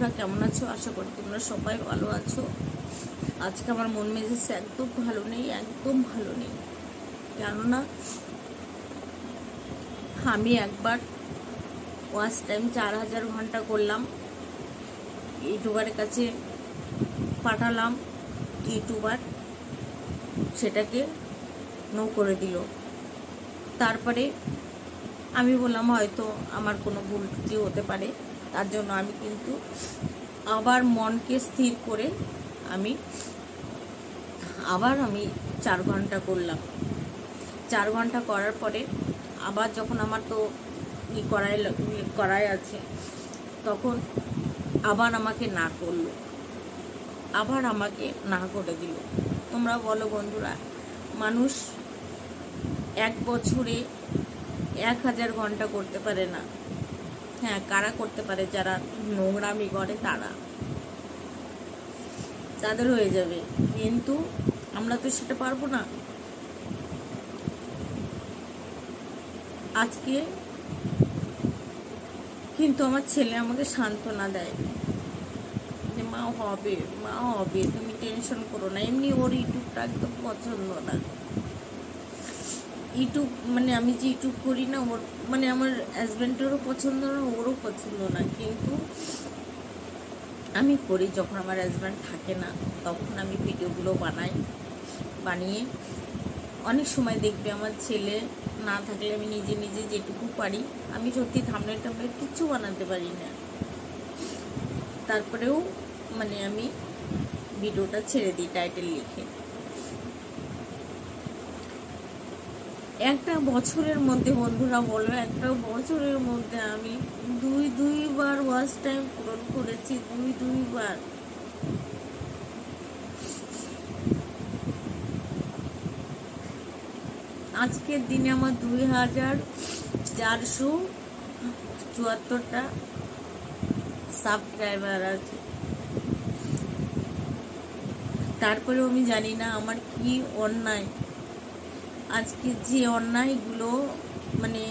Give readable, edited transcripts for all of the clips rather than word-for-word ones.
বন্ধুরা কেমন আছো? আশা করি তোমরা সবাই ভালো আছো। আজকে আমার মন মেজাজ একদম ভালো নেই, একদম ভালো নেই। কেননা আমি একবার ওয়াচ টাইম 4000 ঘন্টা করলাম, ইউটিউবারের কাছে পাঠালাম, ইউটিউবার সেটাকে নো করে দিল। তারপরে আমি বললাম হয়তো আমার কোনো ভুল ত্রুটি হতে পারে, তার জন্য আমি কিন্তু আবার মনকে স্থির করে আমি 4 ঘন্টা করলাম। 4 ঘন্টা করার পরে আবার যখন আমার তো করাই আছে, তখন আবার আমাকে না করলো, আবার আমাকে না করে দিল। তোমরা বলো বন্ধুরা, মানুষ 1 বছরে 1000 ঘন্টা করতে পারে না? হ্যাঁ, কারা করতে পারে? যারা নোংরামি করে তাদের হয়ে যাবে, কিন্তু আমরা তো সেটা পারবো না। আজকে কিন্তু আমার ছেলে আমাকে সান্ত্বনা দেয় যে মা হবে, তুমি টেনশন করো না। এমনি ওর ইউটিউবটা একদম পছন্দ না। ইউটিউব মানে আমি যে ইউটিউব করি না, ওর মানে আমার হাজব্যান্ডেরও পছন্দ না, ওরও পছন্দ না, কিন্তু আমি করি। যখন আমার হাজব্যান্ড থাকে না তখন আমি ভিডিওগুলো বানিয়ে অনেক সময় দেখবে আমার ছেলে না থাকলে আমি নিজে নিজে যেটুকু পারি, আমি সত্যি থাম্বনেল কিচ্ছু বানাতে পারি না, তারপরেও মানে আমি ভিডিওটা ছেড়ে দিই টাইটেল লিখে। একটা বছরের মধ্যে বন্ধুরা বলো, একটা বছরের মধ্যে আমি দুইবার ওয়াচ টাইম পূরণ করেছি, দুইবার। আজকের দিনে আমার 2474টা সাবস্ক্রাইবার আছে। তারপরেও আমি জানি না আমার কি অন্যায়। আজকে যে অন্যায়গুলো মানে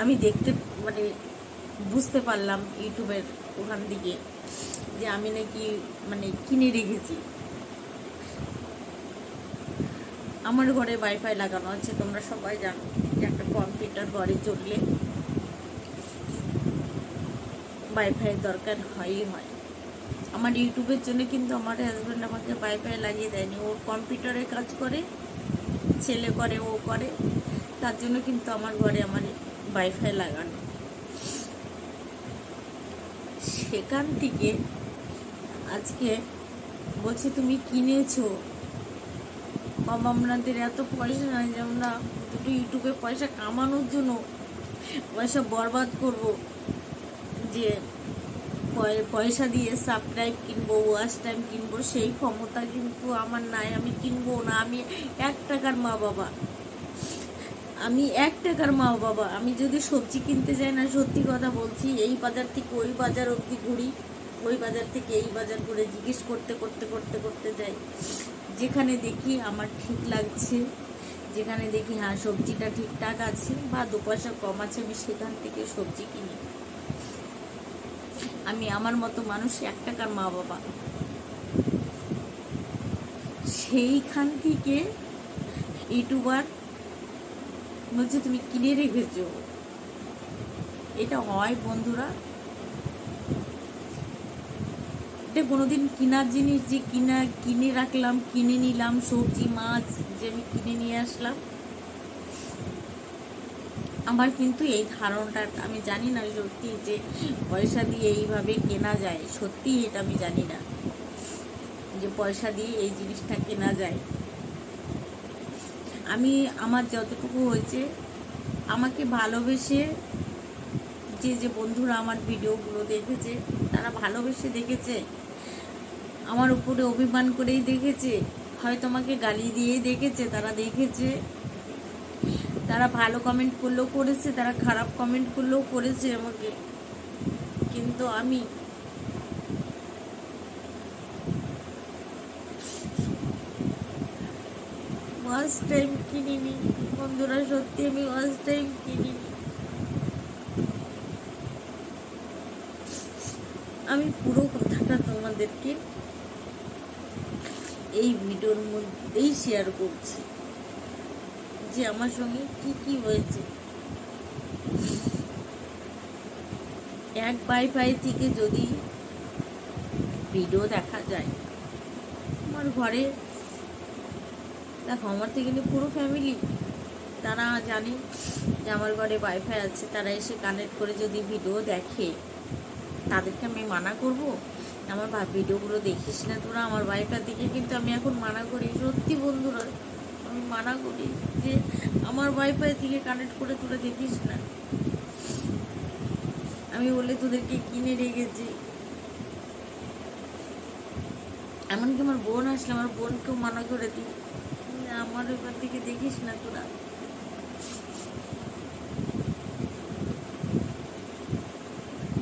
আমি বুঝতে পারলাম ইউটিউবের ওখান থেকে, যে আমি নাকি কিনে রেখেছি। আমার ঘরে ওয়াইফাই লাগানো আছে, তোমরা সবাই জানো যে একটা কম্পিউটার ঘরে চললে ওয়াইফাই দরকার হয়। আমার ইউটিউবের জন্য কিন্তু আমার হাজব্যান্ড আমাকে ওয়াইফাই লাগিয়ে দেয়নি। ওর কম্পিউটারে কাজ করে, ছেলে করে, ও করে, তার জন্য কিন্তু আমার ঘরে আমার ওয়াইফাই লাগানো। সেখান থেকে আজকে বলছে তুমি কিনেছো। বাবা, আপনাদের এত পয়সা নাই যে আমরা দুটো ইউটিউবে পয়সা কামানোর জন্য পয়সা বরবাদ করব, যে পয়সা দিয়ে সাবস্ক্রাইব কিনবো, ওয়াচ টাইম কিনবো, সেই ক্ষমতা কিন্তু আমার নাই। আমি কিনবো না। আমি 1 টাকার মা বাবা, আমি যদি সবজি কিনতে যাই না, সত্যি কথা বলছি, এই বাজার থেকে ওই বাজার অবধি ঘুরি, ওই বাজার থেকে এই বাজার ঘুরে জিজ্ঞেস করতে যাই। যেখানে দেখি আমার ঠিক লাগছে, যেখানে দেখি হ্যাঁ সবজিটা ঠিকঠাক আছে বা 2 পয়সা কম আছে, আমি সেখান থেকে সবজি কিনি। আমি আমার মতো মানুষ, 1 টাকার মা বাবা, সেইখান থেকে ইউটিউবার বলছে তুমি কিনে রেখেছো। এটা হয় বন্ধুরা? এটা কোনোদিন কেনার জিনিস যে কিনে রাখলাম, কিনে নিলাম, সবজি মাছ যে আমি কিনে নিয়ে আসলাম, আমার কিন্তু এই ধারণাটা আমি জানি না সত্যি যে পয়সা দিয়ে এইভাবে কেনা যায়। সত্যি এটা আমি জানি না যে পয়সা দিয়ে এই জিনিসটা কেনা যায়। আমি আমার যতটুকু হয়েছে, আমাকে ভালোবেসে যে বন্ধুরা আমার ভিডিওগুলো দেখেছে, তারা ভালোবেসে দেখেছে, আমার উপরে অভিমান করেই দেখেছে, হয়তো আমাকে গালি দিয়েই দেখেছে, তারা ভালো কমেন্ট করলেও করেছে, তারা খারাপ কমেন্ট করলেও করেছে আমাকে, কিন্তু আমি ওয়াচ টাইম কিনিনি বন্ধুরা। সত্যি আমি ওয়াচ টাইম কিনিনি। আমি পুরো কথাটা তোমাদেরকে এই ভিডিওর মধ্যেই শেয়ার করছি যে আমার সঙ্গে কি কি হয়েছে। এক ওয়াইফাই থেকে যদি ভিডিও দেখা যায়, আমার ঘরে দেখো আমার থেকে পুরো ফ্যামিলি তারা জানে যে আমার ঘরে ওয়াইফাই আছে, তারা এসে কানেক্ট করে যদি ভিডিও দেখে, তাদেরকে আমি মানা করব আমার ভিডিওগুলো দেখিস না তোরা? আমার ওয়াইফাই থেকে কিন্তু আমি এখন মানা করি, সত্যি বন্ধুরা আমি মানা করি যে আমার ওয়াইফাই থেকে কানেক্ট করে তোরা দেখিস না। আমি বলে তোদেরকে কিনে রেখেছি। এমনকি আমার বোন আসলে আমার বোনকেও মানা করে দিই আমার ওইবার দিকে দেখিস না তোরা।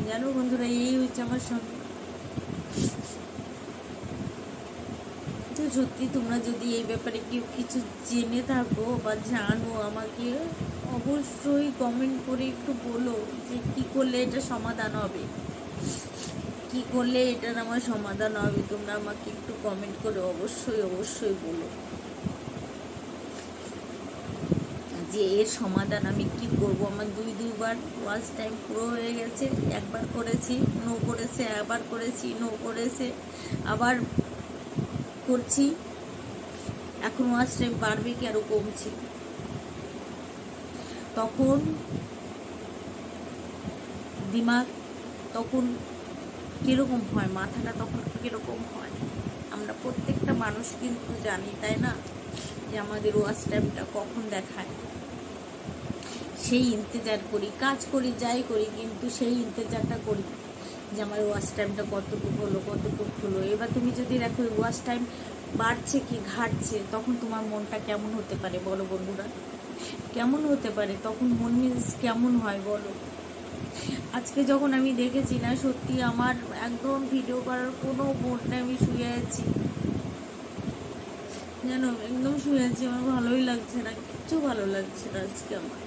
জানো বন্ধুরা, এই হচ্ছে আমার সঙ্গে। তো সত্যি তোমরা যদি এই ব্যাপারে কেউ কিছু জেনে থাকো বা জানো, আমাকে অবশ্যই কমেন্ট করে একটু বলো যে কি করলে এটা সমাধান হবে, কি করলে এটার আমার সমাধান হবে। তোমরা আমাকে একটু কমেন্ট করে অবশ্যই অবশ্যই বলো যে এর সমাধান আমি কি করব। আমার দুইবার ওয়াচ টাইম পুরো হয়ে গেছে, একবার করেছি নো করেছে, আবার করেছি নো করেছে, আবার করছি। এখন ওয়াচ টাইম বাড়বে কি আরো কমছে? তখন দিমাগ তখন কিরকম হয়, মাথাটা তখন কিরকম হয়, আমরা প্রত্যেকটা মানুষ কিন্তু জানি, তাই না, যে আমাদের ওয়াচ টাইমটা কখন দেখায়। সেই ইন্তজার করি, কাজ করি, যাই করি, কিন্তু সেই ইন্তজারটা করি যে আমার ওয়াচ টাইমটা কতটুকু হলো, কতটুকু হলো। এবার তুমি যদি দেখো ওয়াচ টাইম বাড়ছে কি ঘাটছে, তখন তোমার মনটা কেমন হতে পারে বলো বন্ধুরা? কেমন হতে পারে তখন? মন মেজাজ কেমন হয় বলো? আজকে যখন আমি দেখেছি না, সত্যি আমার একদম ভিডিও করার কোনো মুড নেই, আমি শুয়ে আছি জানো, একদম শুয়ে আছি, আমার ভালোই লাগছে না, কিচ্ছু ভালো লাগছে না আজকে আমার।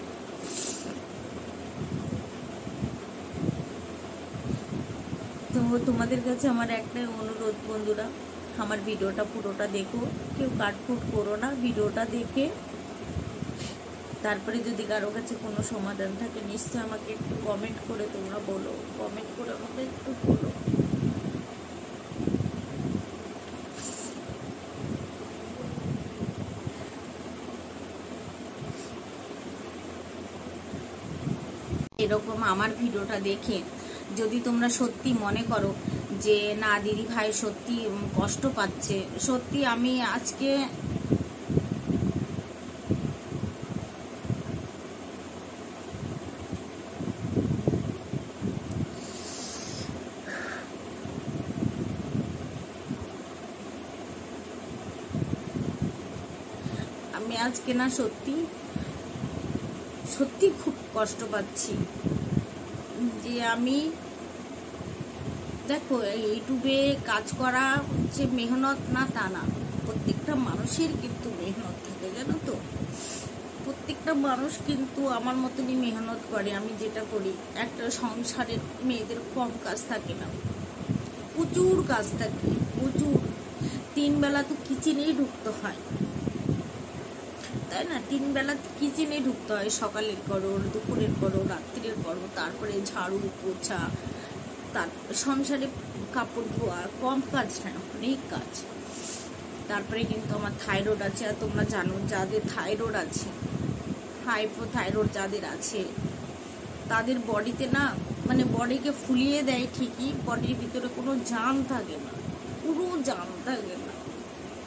তো তোমাদের কাছে আমার একটাই অনুরোধ বন্ধুরা, আমার ভিডিওটা পুরোটা দেখো, কেউ কাটকুট করো না, ভিডিওটা দেখে তারপরে যদি কারো কাছে কোনো সমাধান থাকে নিশ্চয়ই আমাকে একটু কমেন্ট করে তোমরা বলো, কমেন্ট করে আমাকে একটু বলো। এরকম আমার ভিডিওটা দেখে যদি তোমরা সত্যি মনে করো যে না দিদি ভাই সত্যি কষ্ট পাচ্ছে, সত্যি আমি আজকে না সত্যি সত্যি খুব কষ্ট পাচ্ছি যে আমি দেখো ইউটিউবে কাজ করা হচ্ছে মেহনত না তা না, প্রত্যেকটা মানুষের কিন্তু মেহনত থাকে জানো তো, প্রত্যেকটা মানুষ কিন্তু আমার মতনই মেহনত করে। আমি যেটা করি, একটা সংসারের মেয়েদের কম কাজ থাকে না, প্রচুর কাজ থাকে, প্রচুর। 3 বেলা তো কিচেনেই ঢুকতে হয়, তাই না? 3 বেলা কিচেনে ঢুকতে হয়, সকালের করো, দুপুরের করো, রাত্রির করো, তারপরে ঝাড়ু পোছা, তারপরে সংসারে কাপড় ধোয়া, কম কাজ না, অনেক কাজ। তারপরে কিন্তু আমার থাইরয়েড আছে, আর তোমরা জানো যাদের থাইরয়েড আছে, হাইপোথাইরয়েড যাদের আছে, তাদের বডিতে না মানে বডিকে ফুলিয়ে দেয় ঠিকই, বডির ভিতরে কোনো জান থাকে না, পুরো জান থাকে না,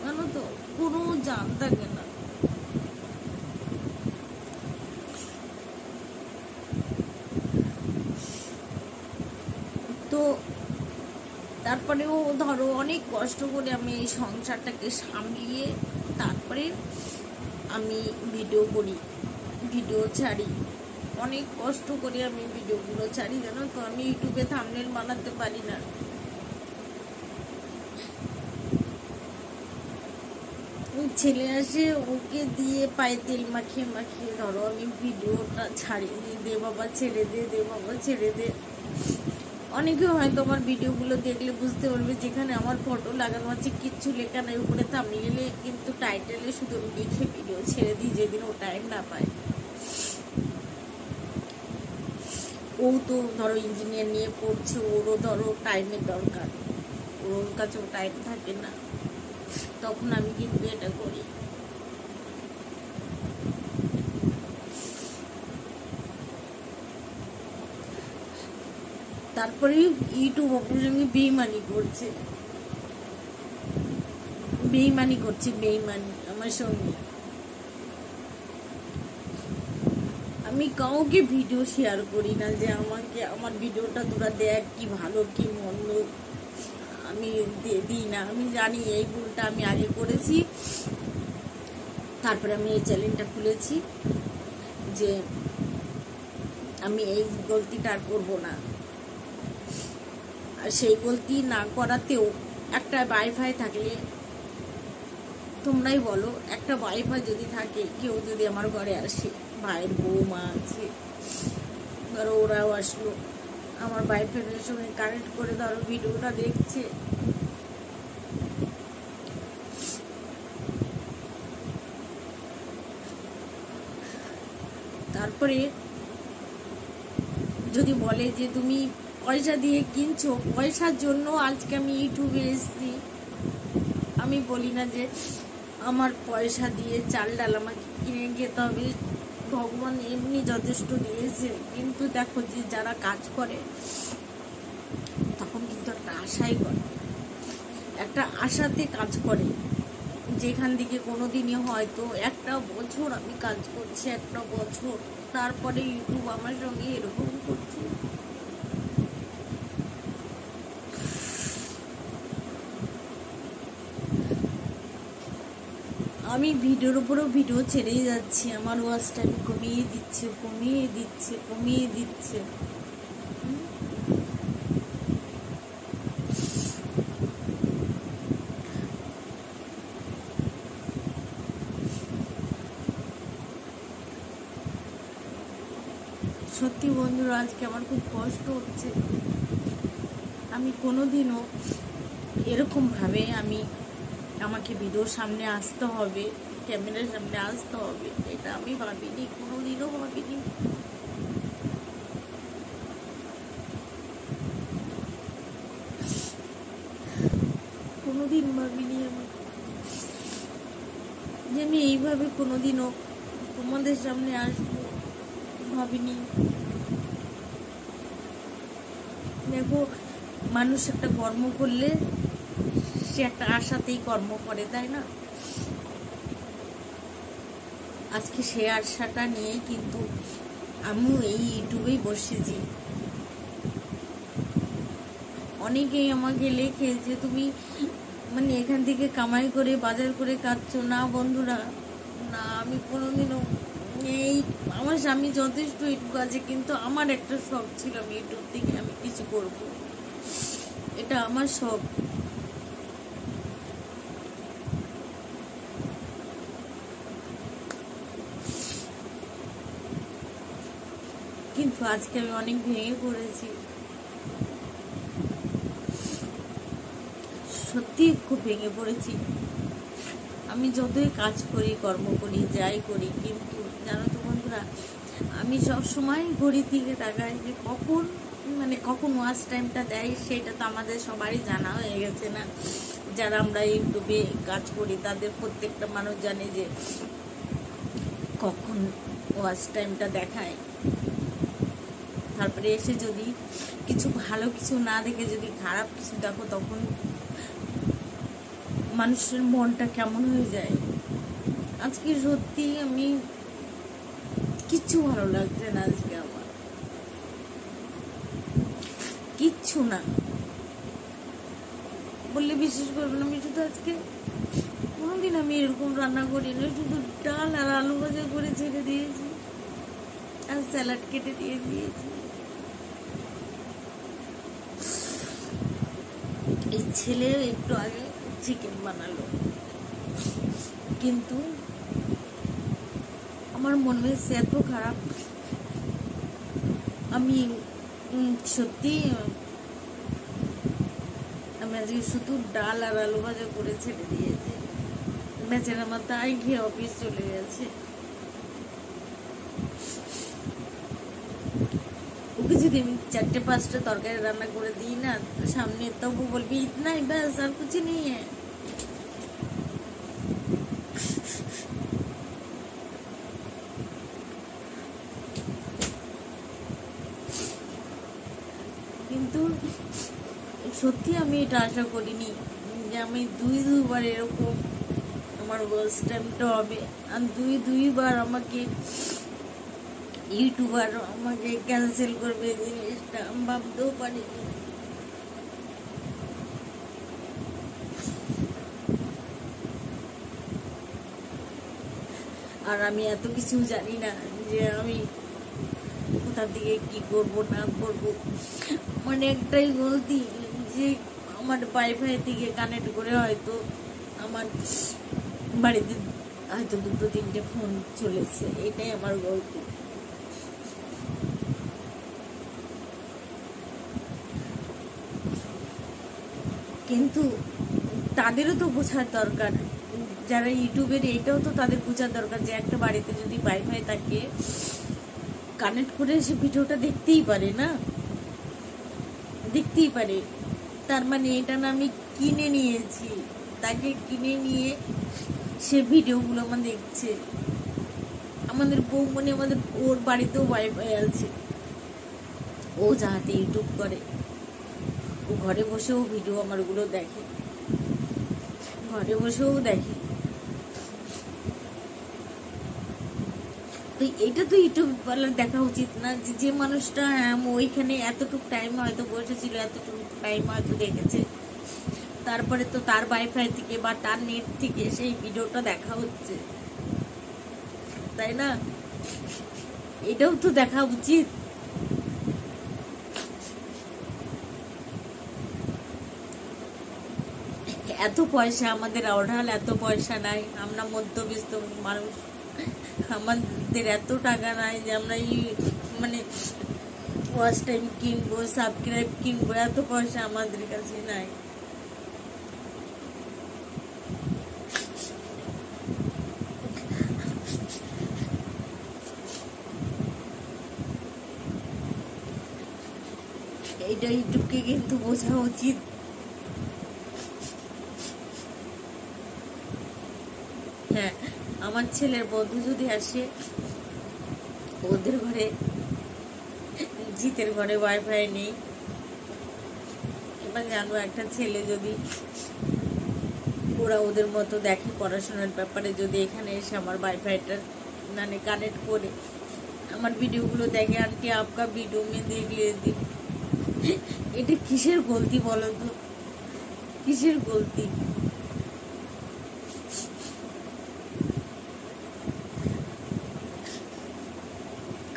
জানো তো, পুরো জান থাকে না। তো তারপরেও ধরো অনেক কষ্ট করে আমি এই সংসারটাকে সামলিয়ে তারপরে আমি ভিডিও করি, ভিডিও ছাড়ি, অনেক কষ্ট করে আমি ভিডিওগুলো ছাড়ি জানো তো। আমি ইউটিউবে থাম্বনেল বানাতে পারি না, ছেলে আসে ওকে দিয়ে পায়ে তেল মাখিয়ে মাখিয়ে ধরো আমি ভিডিওটা ছাড়ি, দে বাবা ছেড়ে দে, দে বাবা ছেড়ে দে। অনেকে হয়তো আমার ভিডিওগুলো দেখলে বুঝতে পারবে যেখানে আমার ফটো লাগানো আছে, কিচ্ছু লেখা নেই উপরে, থাম্বনেইলে কিন্তু টাইটেলে শুধু আমি লিখে ভিডিও ছেড়ে দিই যেদিন ও টাইম না পায়। ও তো ধরো ইঞ্জিনিয়ার নিয়ে পড়ছে, ওরও ধরো টাইমের দরকার, ওর কাছেও টাইম থাকে না, তখন আমি কিন্তু এটা করি। তারপরে ইউটিউব আপনার সঙ্গে বেইমানি করছে, বেইমানি আমার সঙ্গে। আমি কাউকে ভিডিও শেয়ার করি না যে আমাকে আমার ভিডিওটা তোরা দেখ কি ভালো কি মন্দ, আমি দিই না। আমি জানি এই ভুলটা আমি আগে করেছি, তারপরে আমি এই চ্যানেলটা খুলেছি যে আমি এই গলতিটা আর করবো না। আর সেই গলতি না করাতেও একটা ওয়াইফাই থাকলে, তোমরাই বলো, একটা ওয়াইফাই যদি থাকে, কেউ যদি আমার ঘরে আসে, ভাইয়ের বৌমা আছে, ধরো ওরাও আসলো, আমার ওয়াইফাইয়ের সঙ্গে কানেক্ট করে ধরো ভিডিওটা দেখছে, তারপরে যদি বলে যে তুমি পয়সা দিয়ে কিনছো, পয়সার জন্য আজকে আমি ইউটিউবে এসেছি, আমি বলি না যে আমার পয়সা দিয়ে চাল ডাল আমাকে কিনে খেতে হবে, ভগবান এমনি যথেষ্ট দিয়েছে। কিন্তু দেখো যে যারা কাজ করে তখন কিন্তু একটা আশাই করে, একটা আশাতে কাজ করে, যেখান থেকে কোনোদিনই হয়তো একটা বছর আমি কাজ করছি, একটা বছর, তারপরে ইউটিউব আমার সঙ্গে এরকম করছে। আমি ভিডিওর উপরেও ভিডিও ছেড়েই যাচ্ছি, আমার ওয়াচ টাইম কমিয়ে দিচ্ছে। সত্যি বন্ধুরা, আজকে আমার খুব কষ্ট হচ্ছে। আমি কোনোদিনও এরকম ভাবে আমাকে ভিডিওর সামনে আসতে হবে, ক্যামেরার সামনে আসতে হবে, এটা আমি ভাবিনি, কোনোদিনও ভাবিনি। কোনোদিন ভাবিনি আমি যে আমি এইভাবে কোনোদিনও তোমাদের সামনে আসবো, ভাবিনি। দেখো, মানুষ একটা কর্ম করলে সে একটা আশাতেই কর্ম করে, তাই না? আজকে সে আশাটা নিয়ে কিন্তু আমিও এই ইউটিউবেই বসেছি। অনেকেই আমাকে লেখে যে তুমি মানে এখান থেকে কামাই করে বাজার করে খাচ্ছো। না বন্ধুরা, না, আমি কোনোদিনও আমার স্বামী যথেষ্ট ইউটিউব আছে, কিন্তু আমার একটা শখ ছিল আমি ইউটিউব থেকে আমি কিছু করব, এটা আমার শখ। কিন্তু আজকে আমি অনেক ভেঙে পড়েছি, সত্যি খুব ভেঙে পড়েছি। আমি যতই কাজ করি, কর্ম করি, যাই করি, কিন্তু জানো তো বন্ধুরা, আমি সব সময় ঘড়ির দিকে তাকাই যে কখন ওয়াচ টাইমটা দেয়, সেটা তো আমাদের সবারই জানা হয়ে গেছে না। যারা আমরা ইউটিউবে কাজ করি তাদের প্রত্যেকটা মানুষ জানে যে কখন ওয়াচ টাইমটা দেখায়। তারপরে এসে যদি কিছু ভালো কিছু না দেখে যদি খারাপ কিছু দেখো, তখন মানুষের মনটা কেমন হয়ে যায়। আজকে সত্যি আমি কিচ্ছু ভালো লাগছে না, আজকে আমার কিচ্ছু না বললে বিশ্বাস করবেন। আমি শুধু আজকে কোনোদিন আমি এরকম রান্না করি না, শুধু ডাল আর আলু ভাজা করে ছেড়ে দিয়েছি আর স্যালাড কেটে দিয়েছি। এই ছেলে একটু আগে চিকেন বানালো, কিন্তু আমার মন মেজাজ এত খারাপ। আমি সত্যি আমি আজকে শুধু ডাল আর আলু ভাজা করে ছেড়ে দিয়েছি, বেচারা আমার তাই খেয়ে অফিস চলে গেছে। ওকে যদি আমি 4-5টা তরকারি রান্না করে দিই না সামনে, তবু বলবি ইতনাই ব্যাস, আর কিছু নেই। কিন্তু সত্যি আমি এটা আশা করিনি যে আমি দুইবার এরকম আমার ওয়ার্স্ট টাইমটা হবে, আর দুইবার আমাকে ইউটিউবার আমাকে ক্যান্সেল করবে, জিনিসটা আমি ভাবতেও পারিনি। আর আমি এত কিছু জানি না যে আমি কোথা থেকে কি করব না করব। মানে একটাই গলতি যে আমার ওয়াইফাই থেকে কানেক্ট করে হয়তো আমার বাড়িতে হয়তো 2-3টে ফোন চলেছে, এটাই আমার গলতি। কিন্তু তাদেরও তো বোঝার দরকার, যারা ইউটিউবের, এটাও তো তাদের বোঝার দরকার যে একটা বাড়িতে যদি ওয়াইফাই থাকে কানেক্ট করে সে ভিডিওটা দেখতেই পারে, না দেখতেই পারে। তার মানে এটা না আমি কিনে নিয়েছি, তাকে কিনে নিয়ে সে ভিডিওগুলো আমার দেখছে। আমাদের বউ মানে আমাদের ওর বাড়িতেও ওয়াইফাই আছে, ও যাহাতে ইউটিউব করে, ও ঘরে বসেও ভিডিও আমারগুলো দেখে, ঘরে বসেও দেখে। তো এটা তো ইউটিউব ওয়ালার দেখা উচিত না যে মানুষটা ওইখানে এতটুকু টাইম হয়তো বসেছিল, এতটুকু টাইম হয়তো দেখেছে, তারপরে তো তার ওয়াইফাই থেকে বা তার নেট থেকে সেই ভিডিওটা দেখা হচ্ছে, তাই না? এটাও তো দেখা উচিত। এত পয়সা আমাদের অঢাল, এত পয়সা নাই, আমরা মধ্যবিত্ত মানুষ, আমাদের এত টাকা নাই যে আমরা মানে ওয়াচ টাইম কিনবো, সাবস্ক্রাইব কিনবো, এত পয়সা আমাদের কাছে নাই। এইটা ইউটিউবকে কিন্তু বোঝা উচিত। হ্যাঁ, আমার ছেলের বন্ধু যদি আসে, ওদের ঘরে, জিতের ঘরে ওয়াইফাই নেই, এবার জানবো একটা ছেলে যদি ওরা ওদের মতো দেখে পড়াশোনার ব্যাপারে, যদি এখানে এসে আমার ওয়াইফাইটা মানে কানেক্ট করে আমার ভিডিওগুলো দেখে, আন্টি আপকা ভিডিও মে দেখ লেতি, এটা কিসের গলতি বলো তো, কিসের গলতি?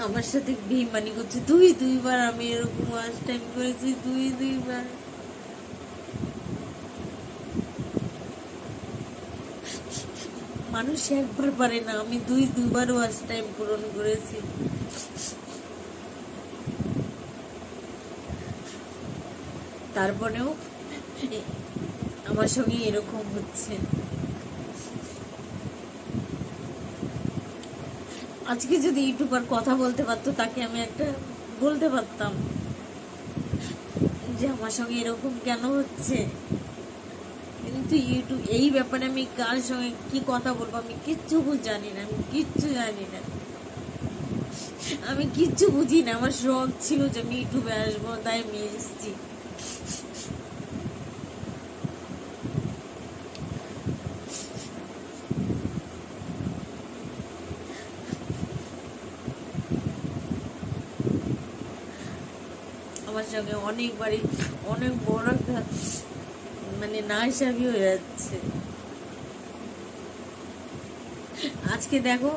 আমার সাথে বেইমানি করছে, দুইবার আমি এরকম ওয়াচ টাইম করেছি, দুইবার। মানুষ একবার পারে না, আমি দুইবার ওয়াচ টাইম পূরণ করেছি। তারপরেও আমার সঙ্গে এরকম হচ্ছে। আজকে যদি ইউটিউবার কথা বলতে পারতো, তাকে আমি একটা বলতে পারতাম যে আমার সঙ্গে এরকম কেন হচ্ছে। কিন্তু ইউটিউব, এই ব্যাপারে আমি কার সঙ্গে কি কথা বলবো আমি কিচ্ছু জানি না, আমি কিচ্ছু জানি না, আমি কিচ্ছু বুঝি না। আমার শখ ছিল যে আমি ইউটিউবে আসবো, তাই আমি এসেছি। আমার সঙ্গে অনেকবারই অনেক বড় একটা মানে না হিসাবই হয়ে যাচ্ছে। আজকে দেখো,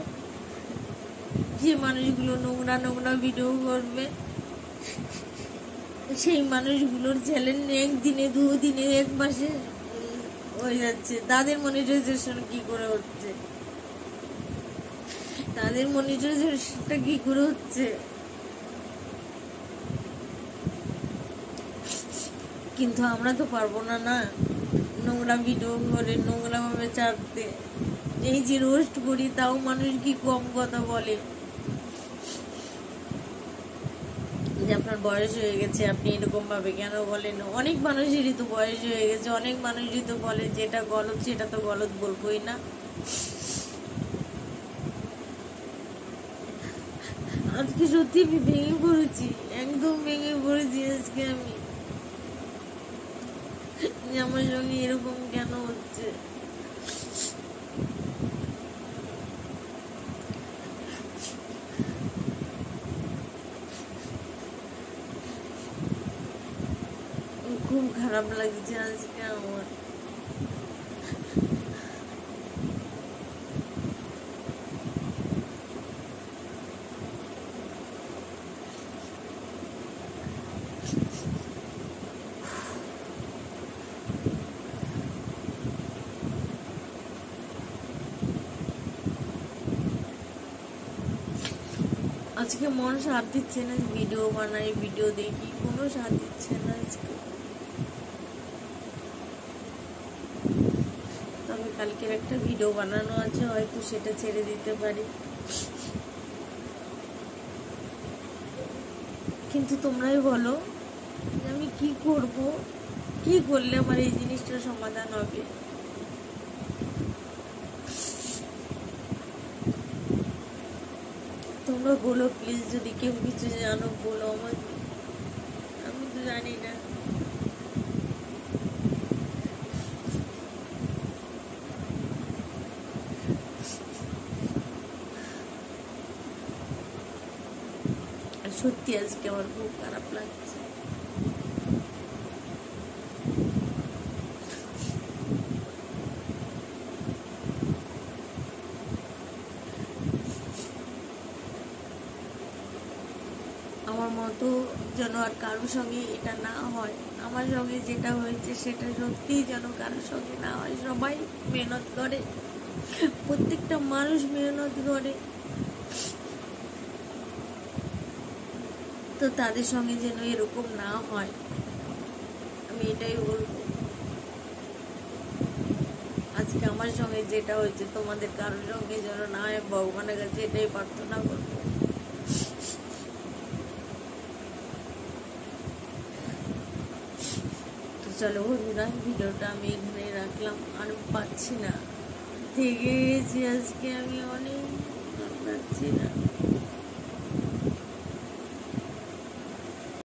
যে মানুষগুলো নোংরা নোংরা ভিডিও করবে, সেই মানুষগুলোর চ্যানেল একদিনে, 2 দিনে, 1 মাসে হয়ে যাচ্ছে। তাদের মনিটাইজেশন কি করে হচ্ছে? তাদের মনিটাইজেশনটা কি করে হচ্ছে? কিন্তু আমরা তো পারবো না, না নোংরা ভিডিও করে নোংরা ভাবে ছাড়তে। এই যে রোস্ট করি তাও মানুষ কি কম কথা বলে যে আপনার বয়স হয়ে গেছে আপনি এরকম ভাবে কেন বলেন। অনেক মানুষেরই তো বয়স হয়ে গেছে, অনেক মানুষই তো বলে যেটা গলত সেটা তো গলত বলবোই না। আজকে সত্যি আমি ভেঙে পড়েছি, একদম ভেঙে পড়েছি আজকে আমি, যে আমার সঙ্গে এরকম কেন হচ্ছে। খুব খারাপ লাগছে আজকে আমার। আজকে মন সাথ দিচ্ছে না, ভিডিও বানাই ভিডিও দেখি কোনো সাথ দিচ্ছে না আজকে। তবে কালকের একটা ভিডিও বানানো আছে, হয়তো সেটা ছেড়ে দিতে পারি। কিন্তু তোমরাই বলো আমি কি করব, কি করলে আমার এই জিনিসটার সমাধান হবে। তোমরা বলো প্লিজ, যদি কেউ কিছু জানো বলো আমাকে, আমি তো জানি না। আর সত্যি আজকে আমার খুব খারাপ লাগছে। আমার মতো যেন আর কারোর সঙ্গে এটা না হয়, আমার সঙ্গে যেটা হয়েছে সেটা সত্যিই যেন কারোর সঙ্গে না হয়। সবাই মেহনত করে, প্রত্যেকটা মানুষ মেহনত করে, তো তাদের সঙ্গে যেন এরকম না হয়, আমি এটাই বলবো। আজকে আমার সঙ্গে যেটা হয়েছে তোমাদের কারোর সঙ্গে যেন না হয়, ভগবানের কাছে এটাই প্রার্থনা করবো। তো চলো বন্ধুরা, ভিডিওটা আমি এখানে রাখলাম, আর পাচ্ছি না, থেকে গেছি আজকে আমি, অনেক পাচ্ছি না।